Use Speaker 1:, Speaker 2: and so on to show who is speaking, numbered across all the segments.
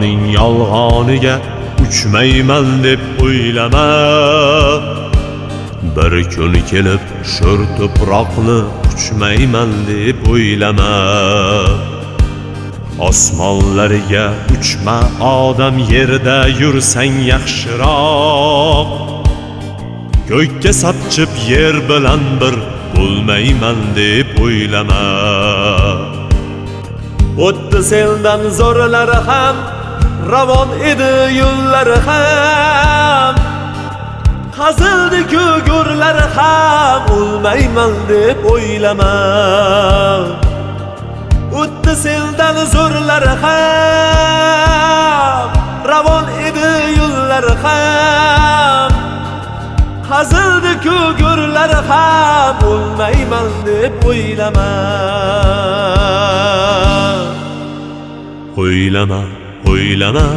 Speaker 1: birovning yolg'oniga uchmayman deb o'ylama. Bir kun kelib sho'r tuproqni uchmayman deb o'ylama. Osmonlarga uchma odam, yerda yursang yaxshiroq. Ko'kka sapchib yer bilan bir bo'lmayman deb o'ylama. O'tdi sendan zo'rlari ham, ravon edi yo'llari ham. Qazildi ko'gurlari ham, o'lmayman deb o'ylama. O'tdi sendan zo'rlari ham, ravon edi yo'llari ham. Qazildi ko'gurlari ham, o'lmayman deb o'ylama. O'ylama, o'ylama,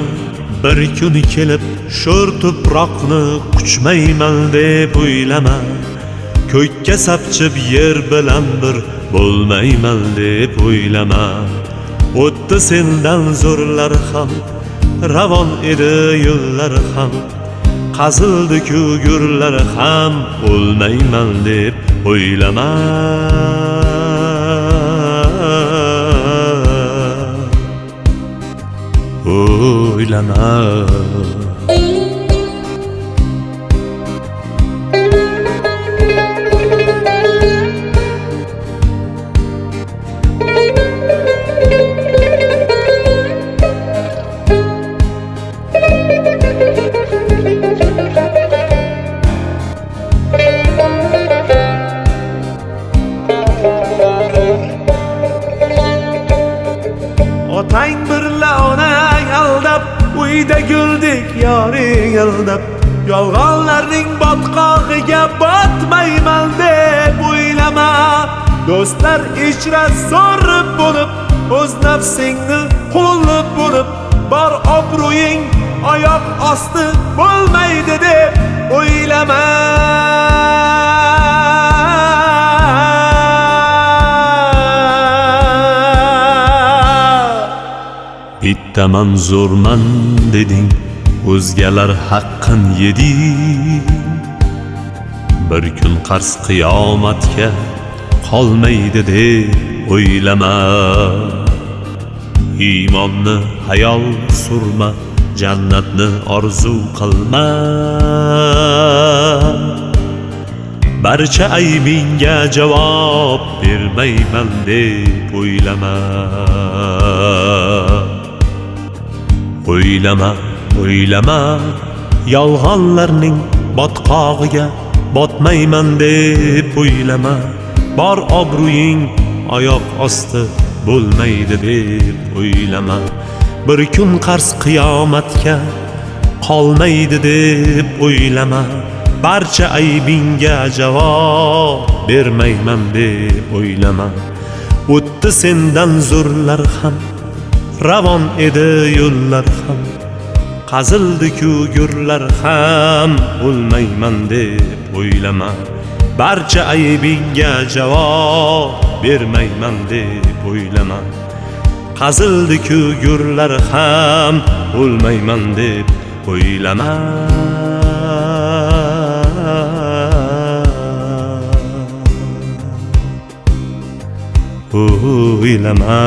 Speaker 1: bir kun kelib sho'r tuproqni quchmayman deb o'ylama. Ko'kka sapchib yer bilan bir bo'lmayman deb o'ylama. O'tdi sendan zo'rlar ham, ravon edi yo'llar ham. Qazildi ko'gurlar ham, o'lmayman deb o'ylama. O'ylama. Otang birla onang aldab, uyda guldek yoring aldab. Yolg'onlarning botqog'iga botmayman deb o'ylama. Do'stlar ichra zo'r bo'lib, o'z nafsingni qo'llab bo'lib, bor obro'ying oyoq osti bo'lmaydi deb o'ylama. Bitta manzurman deding, o'zgalar haqqin yeding. Bir kun qarz qiyomatga qolmaydi deb o'ylama. Iymonni hayol surma, jannatni orzu qilma. Barcha aybingga javob bermayman deb o'ylama. O'ylama, o'ylama, yolg'onlarning botqog'iga botmayman deb o'ylama. Bor obro'ying oyoq osti bo'lmaydi deb o'ylama. Bir kun qarz qiyomatga qolmaydi deb o'ylama. Barcha aybingga javob bermayman deb o'ylama. O'tdi sendan zo'rlar ham, ravon edi yo'llar ham. Qazildi ko'gurlar ham, o'lmayman deb o'ylama. Barcha aybingga javob bermayman deb o'ylama. Qazildi ko'gurlar ham, o'lmayman deb o'ylama. O'ylama.